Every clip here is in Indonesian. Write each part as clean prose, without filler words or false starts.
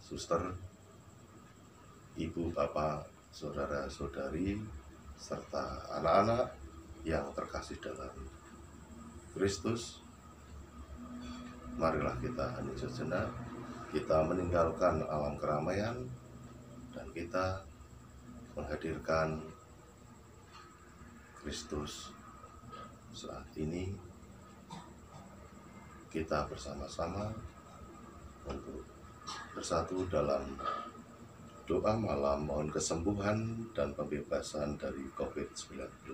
suster, ibu, bapak, saudara-saudari, serta anak-anak yang terkasih dalam Kristus, marilah kita hening sejenak, kita meninggalkan alam keramaian, dan kita menghadirkan Kristus. Saat ini kita bersama-sama untuk bersatu dalam doa malam mohon kesembuhan dan pembebasan dari COVID-19.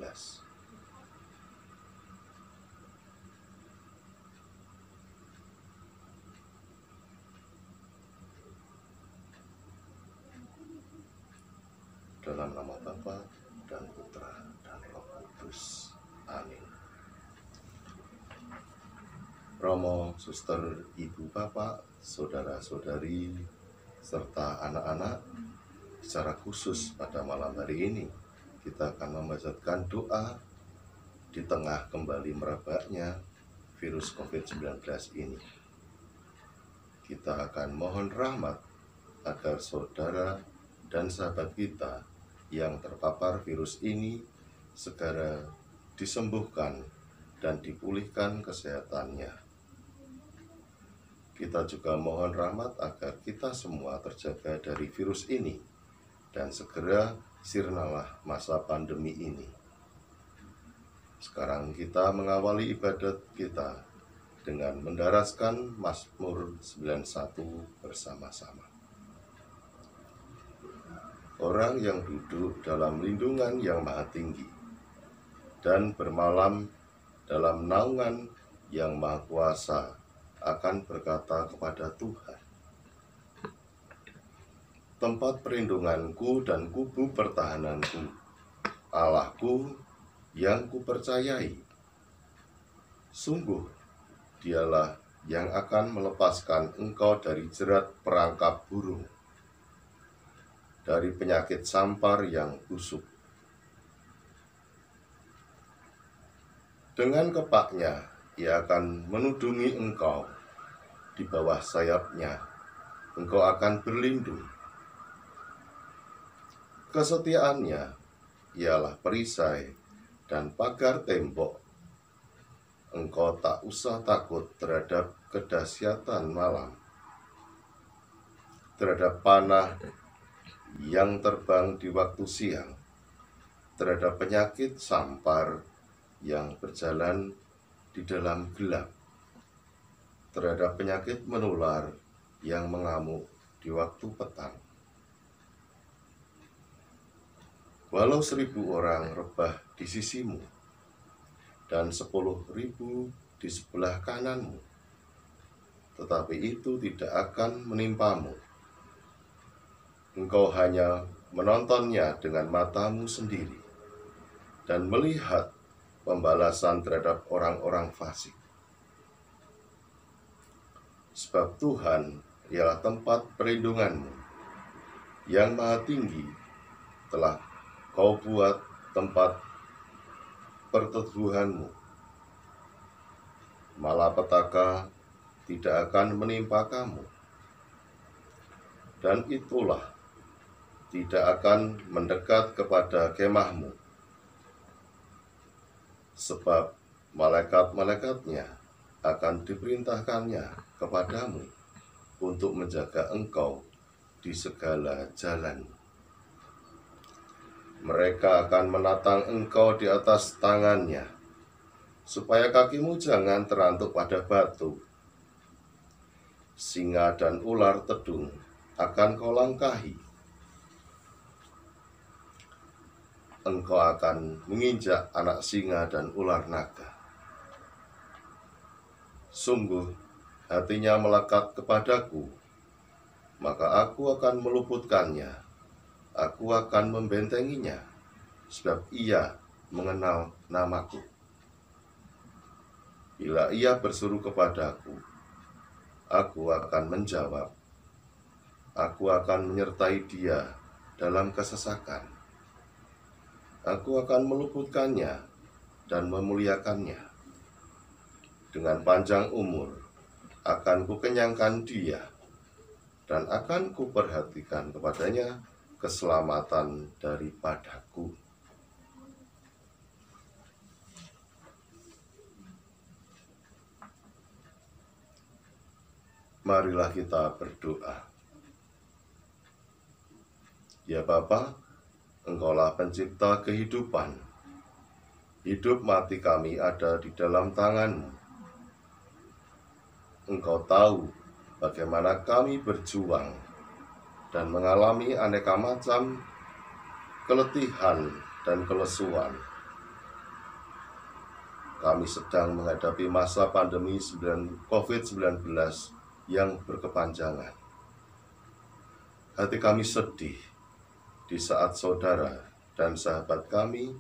Dalam nama Bapa dan Putra dan Roh Kudus. Amin. Romo, suster, ibu, bapak, saudara-saudari, serta anak-anak, secara khusus pada malam hari ini kita akan memanjatkan doa di tengah kembali merebaknya virus COVID-19 ini. Kita akan mohon rahmat agar saudara dan sahabat kita yang terpapar virus ini segera disembuhkan dan dipulihkan kesehatannya. Kita juga mohon rahmat agar kita semua terjaga dari virus ini dan segera sirnalah masa pandemi ini. Sekarang kita mengawali ibadat kita dengan mendaraskan Mazmur 91 bersama-sama. Orang yang duduk dalam lindungan yang maha tinggi dan bermalam dalam naungan yang maha kuasa akan berkata kepada Tuhan, tempat perlindunganku dan kubu pertahananku, Allahku yang kupercayai. Sungguh, dialah yang akan melepaskan engkau dari jerat perangkap burung, dari penyakit sampar yang busuk. Dengan kepaknya, ia akan menudungi engkau. Di bawah sayapnya, engkau akan berlindung. Kesetiaannya ialah perisai dan pagar tembok. Engkau tak usah takut terhadap kedahsyatan malam, terhadap panah yang terbang di waktu siang, terhadap penyakit sampar yang berjalan di dalam gelap, terhadap penyakit menular yang mengamuk di waktu petang. Walau 1000 orang rebah di sisimu dan 10.000 di sebelah kananmu, tetapi itu tidak akan menimpamu. Engkau hanya menontonnya dengan matamu sendiri dan melihat pembalasan terhadap orang-orang fasik. Sebab Tuhan ialah tempat perlindunganmu, yang maha tinggi telah kau buat tempat perteduhanmu. Malapetaka tidak akan menimpa kamu, dan itulah tidak akan mendekat kepada kemahmu, sebab malaikat-malaikatnya akan diperintahkannya kepadamu untuk menjaga engkau di segala jalan. Mereka akan menatang engkau di atas tangannya, supaya kakimu jangan terantuk pada batu. Singa dan ular tedung akan kau langkahi. Engkau akan menginjak anak singa dan ular naga. Sungguh, hatinya melekat kepadaku, maka aku akan meluputkannya, aku akan membentenginya, sebab ia mengenal namaku. Bila ia berseru kepadaku, aku akan menjawab, aku akan menyertai dia dalam kesesakan. Aku akan meluputkannya dan memuliakannya. Dengan panjang umur akan kukenyangkan dia dan akan kuperhatikan kepadanya keselamatan daripadaku. Marilah kita berdoa. Ya Bapa, Engkaulah pencipta kehidupan. Hidup mati kami ada di dalam tangan-Mu. Engkau tahu bagaimana kami berjuang dan mengalami aneka macam keletihan dan kelesuan. Kami sedang menghadapi masa pandemi COVID-19 yang berkepanjangan. Hati kami sedih di saat saudara dan sahabat kami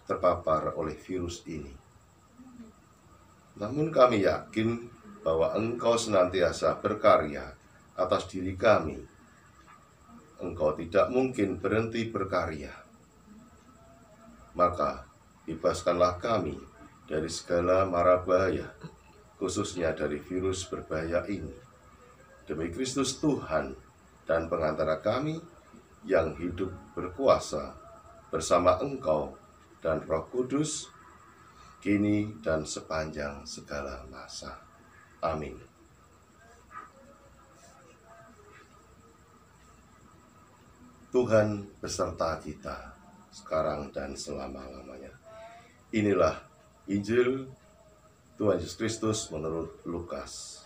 terpapar oleh virus ini. Namun kami yakin bahwa Engkau senantiasa berkarya atas diri kami. Engkau tidak mungkin berhenti berkarya. Maka bebaskanlah kami dari segala mara bahaya, khususnya dari virus berbahaya ini. Demi Kristus Tuhan dan pengantara kami yang hidup berkuasa bersama Engkau dan Roh Kudus, kini dan sepanjang segala masa. Amin. Tuhan beserta kita sekarang dan selama-lamanya. Inilah Injil Tuhan Yesus Kristus menurut Lukas.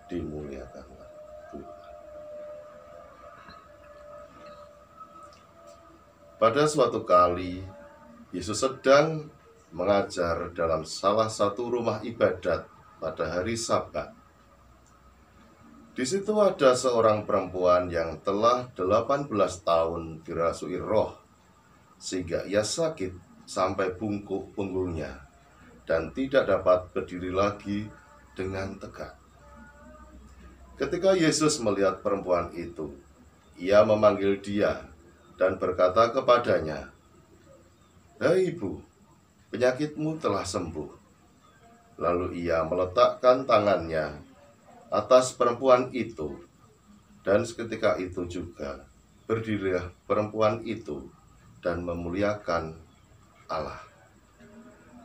Dimuliakanlah Tuhan. Pada suatu kali, Yesus sedang mengajar dalam salah satu rumah ibadat pada hari Sabat. Di situ ada seorang perempuan yang telah 18 tahun dirasui roh, sehingga ia sakit sampai bungkuk punggungnya dan tidak dapat berdiri lagi dengan tegak. Ketika Yesus melihat perempuan itu, ia memanggil dia dan berkata kepadanya, "Hai ibu, penyakitmu telah sembuh." Lalu ia meletakkan tangannya atas perempuan itu, dan seketika itu juga berdirilah perempuan itu dan memuliakan Allah.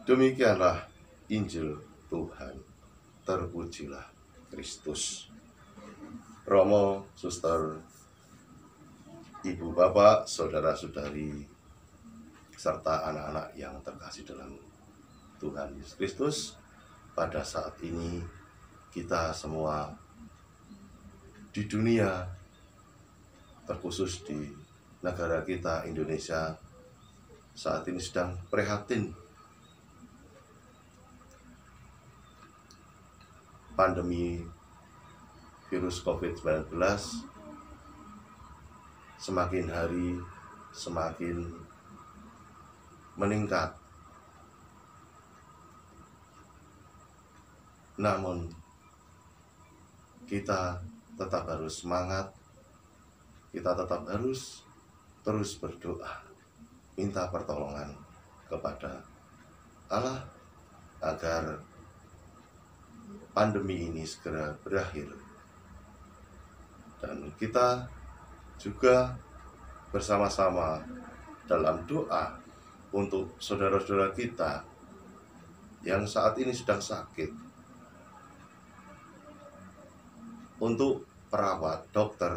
Demikianlah Injil Tuhan. Terpujilah Kristus. Romo, suster, ibu, bapak, saudara-saudari, serta anak-anak yang terkasih dalam Tuhan Yesus Kristus, pada saat ini kita semua di dunia, terkhusus di negara kita Indonesia, saat ini sedang prihatin pandemi virus COVID-19 semakin hari semakin meningkat. Namun kita tetap harus semangat, kita tetap harus terus berdoa, minta pertolongan kepada Allah agar pandemi ini segera berakhir. Dan kita juga bersama-sama dalam doa untuk saudara-saudara kita yang saat ini sedang sakit, untuk perawat, dokter,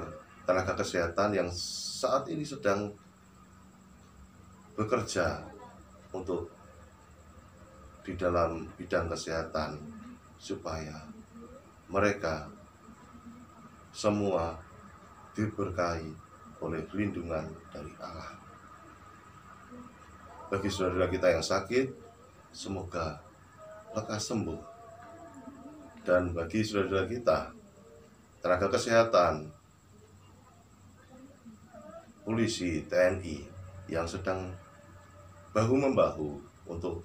tenaga kesehatan yang saat ini sedang bekerja untuk di dalam bidang kesehatan, supaya mereka semua diberkahi oleh perlindungan dari Allah. Bagi saudara kita yang sakit, semoga lekas sembuh. Dan bagi saudara kita tenaga kesehatan, polisi, TNI yang sedang bahu-membahu untuk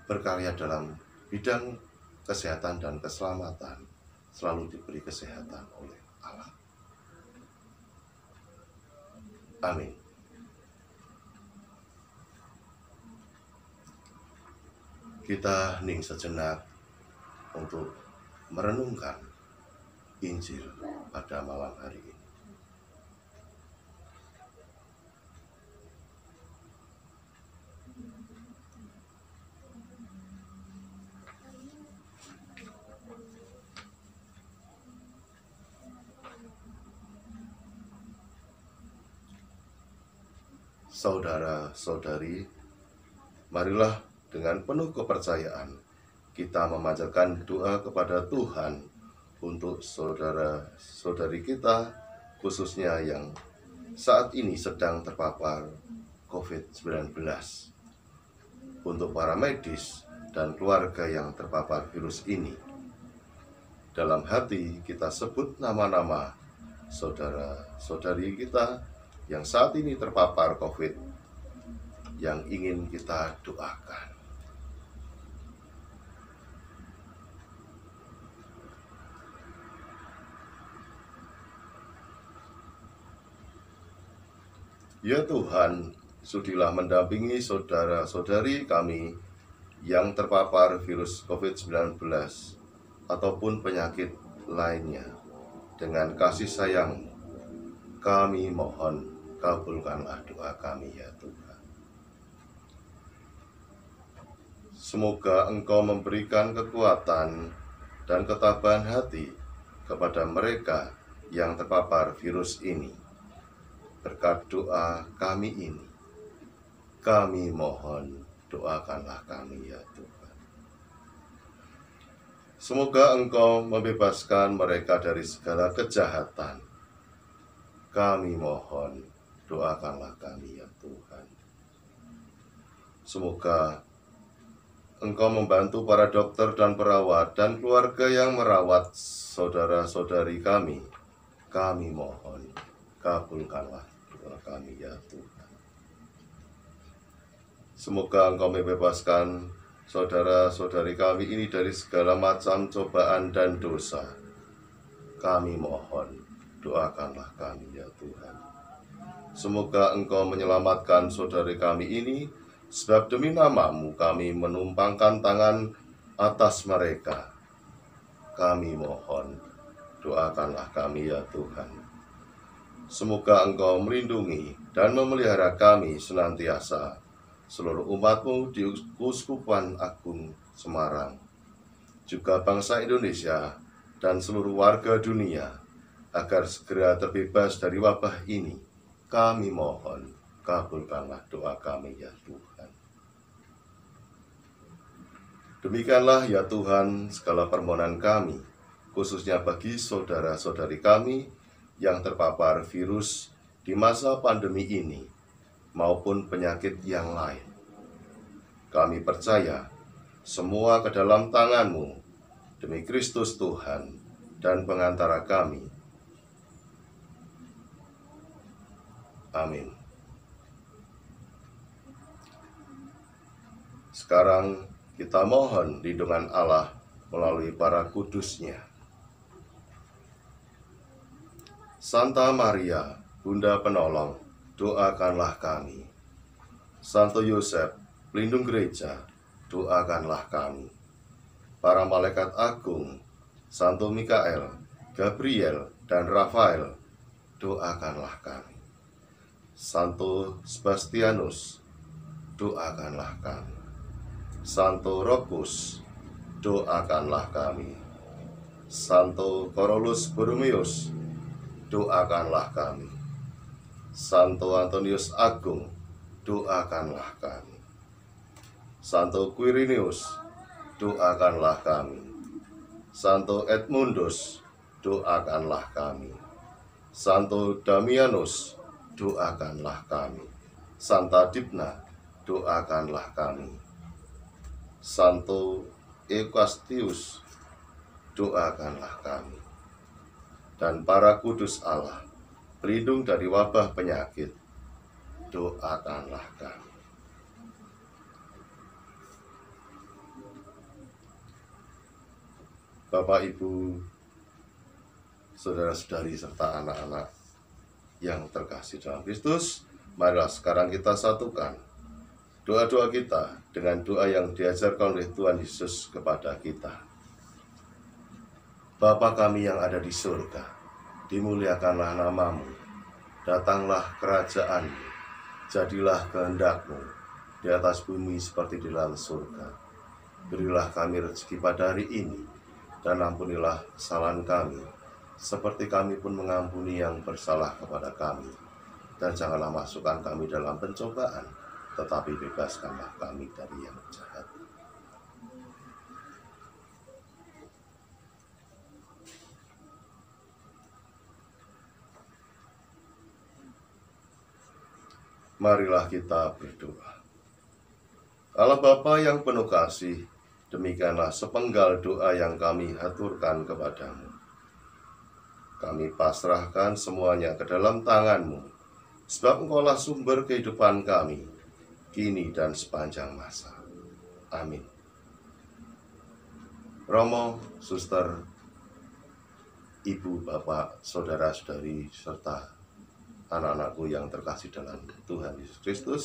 berkarya dalam bidang kesehatan dan keselamatan, selalu diberi kesehatan oleh Allah. Amin. Kita hening sejenak untuk merenungkan Injil pada malam hari ini. Saudara-saudari, marilah dengan penuh kepercayaan kita memanjatkan doa kepada Tuhan untuk saudara-saudari kita, khususnya yang saat ini sedang terpapar COVID-19. Untuk para medis dan keluarga yang terpapar virus ini, dalam hati kita sebut nama-nama saudara-saudari kita yang saat ini terpapar COVID, yang ingin kita doakan. Ya Tuhan, sudilah mendampingi saudara-saudari kami yang terpapar virus COVID-19 ataupun penyakit lainnya. Dengan kasih sayang, kami mohon kabulkanlah doa kami ya Tuhan. Semoga Engkau memberikan kekuatan dan ketabahan hati kepada mereka yang terpapar virus ini. Berkat doa kami ini, kami mohon doakanlah kami ya Tuhan. Semoga Engkau membebaskan mereka dari segala kejahatan. Kami mohon doakanlah kami ya Tuhan. Semoga Engkau membantu para dokter dan perawat dan keluarga yang merawat saudara-saudari kami. Kami mohon kabulkanlah doa kami ya Tuhan. Semoga Engkau membebaskan saudara-saudari kami ini dari segala macam cobaan dan dosa. Kami mohon doakanlah kami ya Tuhan. Semoga Engkau menyelamatkan saudari kami ini, sebab demi nama-Mu kami menumpangkan tangan atas mereka. Kami mohon doakanlah kami ya Tuhan. Semoga Engkau melindungi dan memelihara kami senantiasa, seluruh umat-Mu di Keuskupan Agung Semarang, juga bangsa Indonesia dan seluruh warga dunia, agar segera terbebas dari wabah ini. Kami mohon kabulkanlah doa kami ya Tuhan. Demikianlah ya Tuhan segala permohonan kami, khususnya bagi saudara-saudari kami yang terpapar virus di masa pandemi ini, maupun penyakit yang lain. Kami percaya semua ke dalam tangan-Mu, demi Kristus Tuhan dan pengantara kami. Amin. Sekarang kita mohon lindungan Allah melalui para kudus-Nya. Santa Maria, Bunda Penolong, doakanlah kami. Santo Yosef, pelindung gereja, doakanlah kami. Para malaikat agung, Santo Mikael, Gabriel, dan Rafael, doakanlah kami. Santo Sebastianus, doakanlah kami. Santo Rokus, doakanlah kami. Santo Korolus Borromeus, doakanlah kami. Santo Antonius Agung, doakanlah kami. Santo Quirinius, doakanlah kami. Santo Edmundus, doakanlah kami. Santo Damianus, doakanlah kami. Santa Dipna, doakanlah kami. Santo Euchastius, doakanlah kami. Dan para kudus Allah, pelindung dari wabah penyakit, doakanlah kami. Bapak, Ibu, saudara-saudari, serta anak-anak yang terkasih dalam Kristus, marilah sekarang kita satukan doa-doa kita dengan doa yang diajarkan oleh Tuhan Yesus kepada kita. Bapa kami yang ada di surga, dimuliakanlah namamu, datanglah kerajaanmu, jadilah kehendak-Mu di atas bumi seperti di dalam surga. Berilah kami rezeki pada hari ini, dan ampunilah kesalahan kami, seperti kami pun mengampuni yang bersalah kepada kami. Dan janganlah masukkan kami dalam pencobaan, tetapi bebaskanlah kami dari yang jahat. Marilah kita berdoa. Allah Bapa yang penuh kasih, demikianlah sepenggal doa yang kami haturkan kepadamu. Kami pasrahkan semuanya ke dalam tangan-Mu, sebab Engkaulah sumber kehidupan kami, kini dan sepanjang masa. Amin. Romo, suster, ibu, bapak, saudara-saudari, serta anak-anakku yang terkasih dalam Tuhan Yesus Kristus,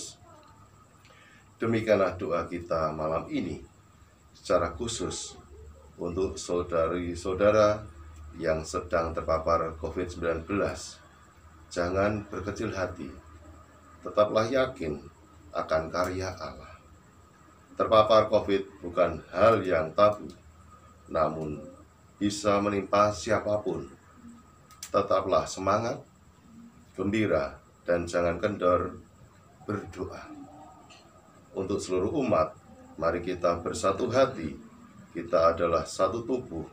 demikianlah doa kita malam ini secara khusus untuk saudari-saudara yang sedang terpapar COVID-19. Jangan berkecil hati, tetaplah yakin akan karya Allah. Terpapar COVID bukan hal yang tabu, namun bisa menimpa siapapun. Tetaplah semangat, gembira, dan jangan kendor berdoa. Untuk seluruh umat, mari kita bersatu hati. Kita adalah satu tubuh.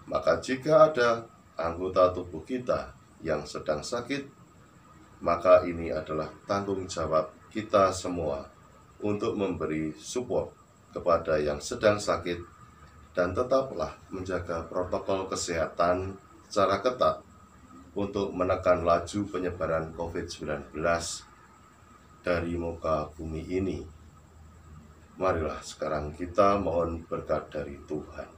Maka jika ada anggota tubuh kita yang sedang sakit, maka ini adalah tanggung jawab kita semua untuk memberi support kepada yang sedang sakit, dan tetaplah menjaga protokol kesehatan secara ketat untuk menekan laju penyebaran COVID-19 dari muka bumi ini. Marilah sekarang kita mohon berkat dari Tuhan.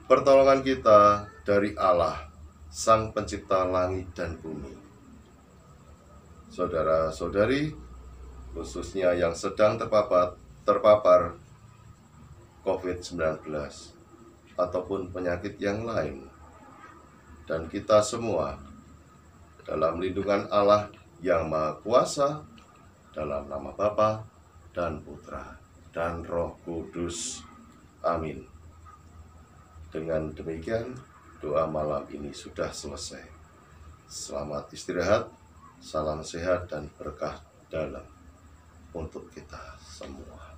Pertolongan kita dari Allah, Sang Pencipta langit dan bumi. Saudara-saudari, khususnya yang sedang terpapar COVID-19 ataupun penyakit yang lain, dan kita semua dalam lindungan Allah yang Maha Kuasa, dalam nama Bapa dan Putra dan Roh Kudus. Amin. Dengan demikian, doa malam ini sudah selesai. Selamat istirahat, salam sehat dan berkah dalam untuk kita semua.